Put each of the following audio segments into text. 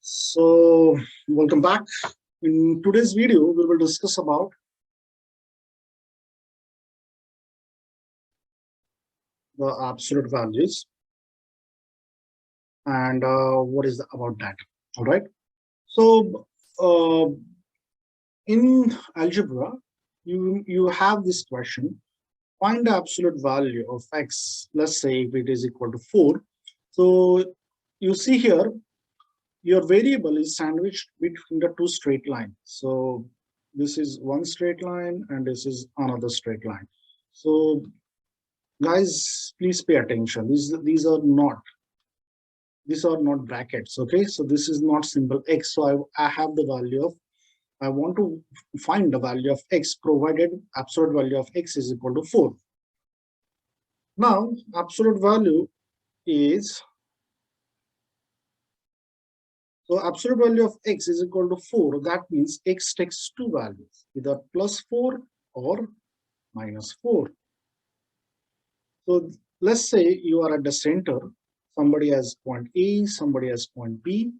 So, welcome back. In today's video, we will discuss about the absolute values and what is about that. All right. So, in algebra, you have this question: find the absolute value of x. Let's say if it is equal to 4. So, you see here, your variable is sandwiched between the two straight lines. So this is one straight line and this is another straight line. So guys, please pay attention. These are not brackets. Okay, so this is not simple x. So I have the value of, I want to find the value of x provided absolute value of x is equal to 4. Now absolute value is, so absolute value of x is equal to 4. That means x takes two values, either plus 4 or minus 4. So let's say you are at the center. Somebody has point A, somebody has point B.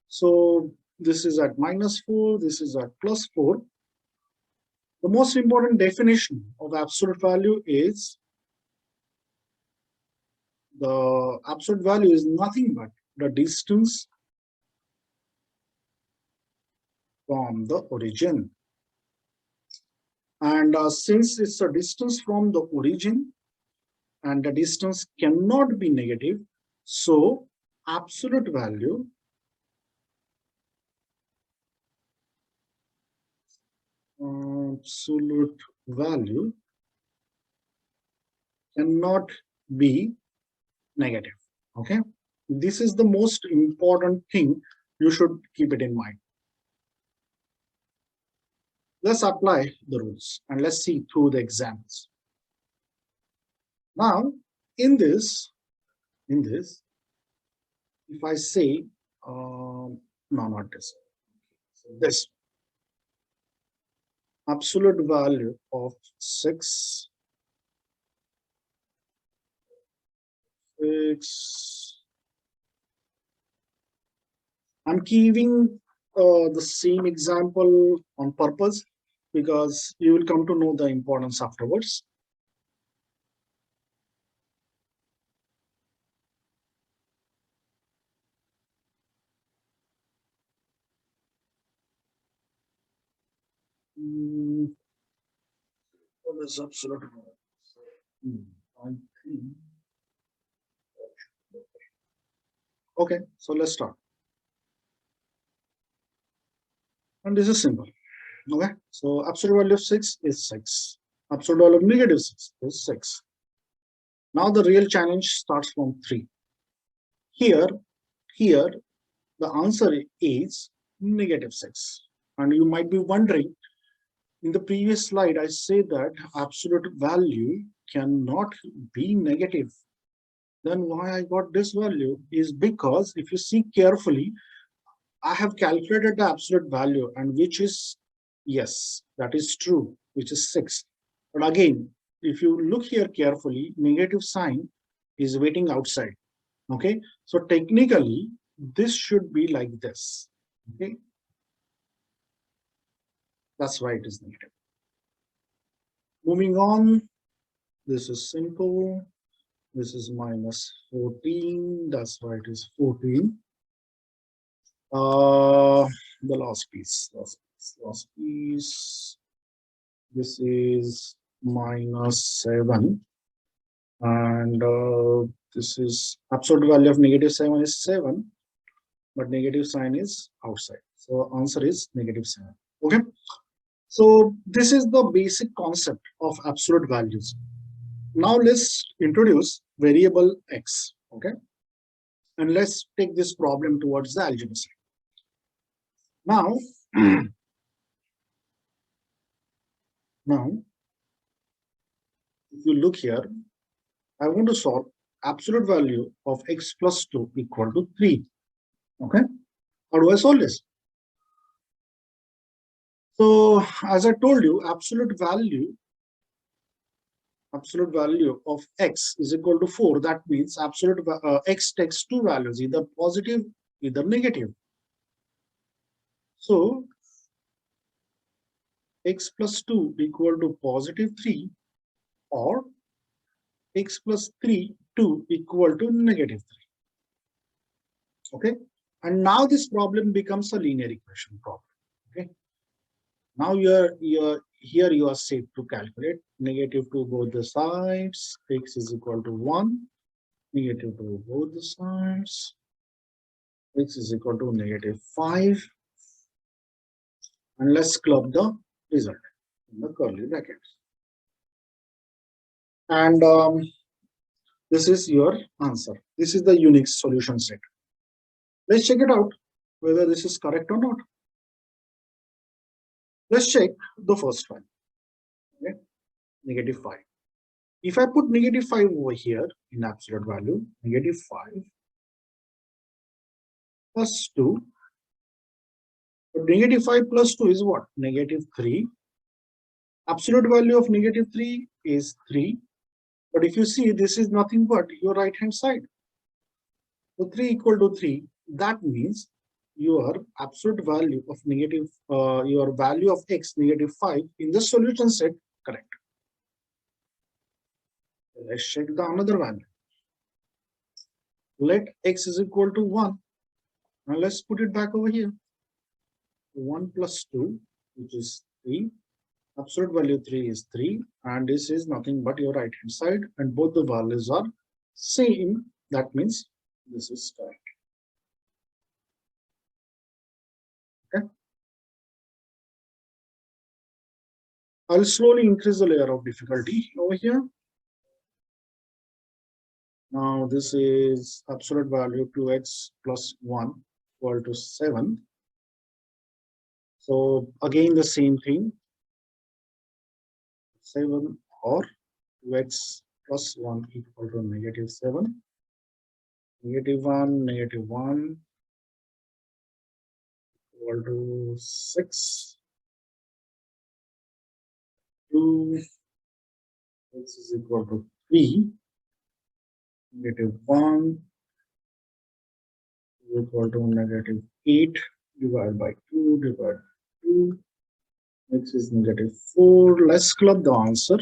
So this is at minus 4, this is at plus 4. The most important definition of absolute value is, the absolute value is nothing but the distance from the origin. And since it's a distance from the origin and the distance cannot be negative, so absolute value cannot be negative. Okay, this is the most important thing. You should keep it in mind. Let's apply the rules and let's see through the examples. Now, in this, if I say, no, not this, this absolute value of 6, I'm giving the same example on purpose because you will come to know the importance afterwards. What is absolute value? I think. Okay, so let's start. And this is simple. Okay, so absolute value of 6 is 6. Absolute value of negative 6 is 6. Now the real challenge starts from 3. Here, the answer is negative 6. And you might be wondering, in the previous slide, I said that absolute value cannot be negative. Then why I got this value is because if you see carefully, I have calculated the absolute value, and which is, yes, that is true, which is 6. But again, if you look here carefully, negative sign is waiting outside. Okay, so technically, this should be like this. Okay, that's why it is negative. Moving on, this is simple. This is minus 14. That's why it is 14. The last piece. This is minus 7. And this is absolute value of negative 7 is 7. But negative sign is outside. So answer is negative 7. Okay. So this is the basic concept of absolute values. Now let's introduce variable x. Okay. And let's take this problem towards the algebra side. Now, if you look here, I want to solve absolute value of x plus 2 equal to 3. Okay. How do I solve this? So as I told you, absolute value of x is equal to 4. That means absolute x takes two values, either positive, either negative. So x plus 2 equal to positive 3 or x plus 3 2 equal to negative 3. Okay, and now this problem becomes a linear equation problem. Okay, now you're here you are safe to calculate negative 2 both the sides, x is equal to 1, negative 2 both the sides, x is equal to negative 5, and let's club the result in the curly brackets. And this is your answer. This is the unique solution set. Let's check it out whether this is correct or not. Let's check the first one. Okay, negative 5. If I put negative 5 over here in absolute value, negative 5 plus 2. But negative 5 plus 2 is what? Negative 3. Absolute value of negative 3 is 3. But if you see, this is nothing but your right hand side. So 3 equal to 3. That means your absolute value of negative, your value of x negative 5 in the solution set correct. Let's check the another value. Let x is equal to 1. Now let's put it back over here. 1 plus 2, which is 3. Absolute value 3 is 3, and this is nothing but your right hand side, and both the values are same. That means this is correct. Okay. I'll slowly increase the layer of difficulty over here. Now this is absolute value 2x plus 1 equal to 7. So again the same thing, 7 or 2x plus 1 equal to negative 7. Negative 1, negative 1 equal to 6. 2, x is equal to 3. Negative 1 is equal to negative 8 divided by 2 divided by 2. X is negative 4. Let's club the answer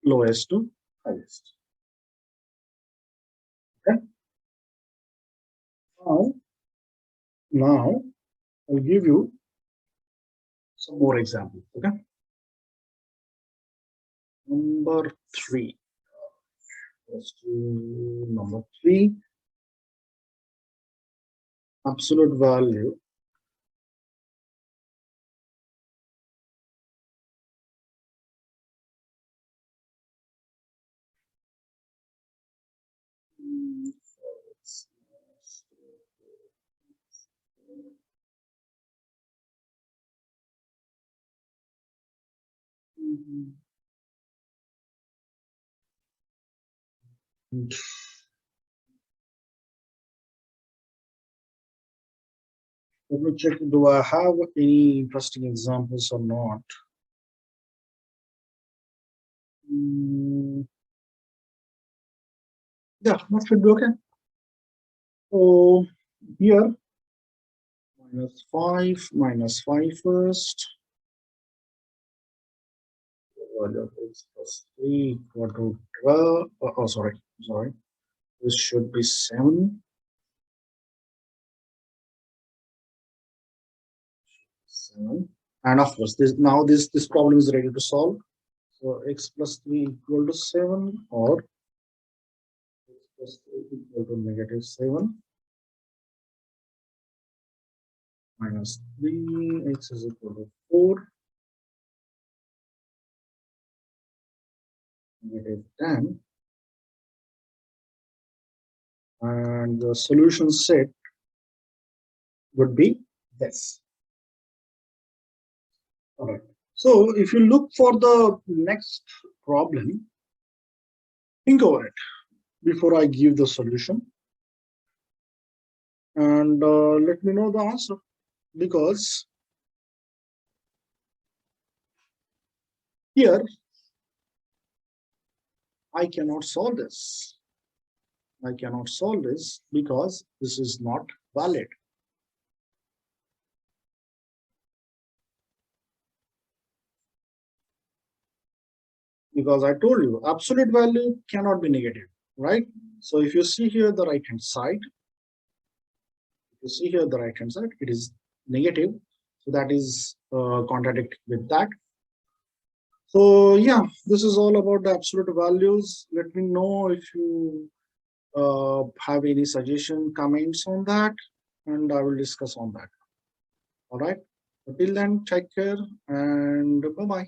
lowest to highest. Okay. Now I'll give you some more examples. Okay. Number 3. Let's do number 3. Absolute value let me check, do I have any interesting examples or not? Yeah, that should be okay. So here, minus 5 first. Value of x plus 3 equal to 12. Oh, sorry. This should be 7. 7. And of course, this problem is ready to solve. So x plus 3 equal to 7 or x plus 3 equal to negative 7 minus 3, x is equal to 4, negative 10, and the solution set would be this. All right. So if you look for the next problem, think over it before I give the solution, and let me know the answer, because here I cannot solve this. I cannot solve this because this is not valid. because I told you absolute value cannot be negative, right? So if you see here the right hand side, it is negative. So that is contradict with that. So yeah, this is all about the absolute values. Let me know if you have any suggestion, comments on that, and I will discuss on that. All right. Until then, take care and bye bye.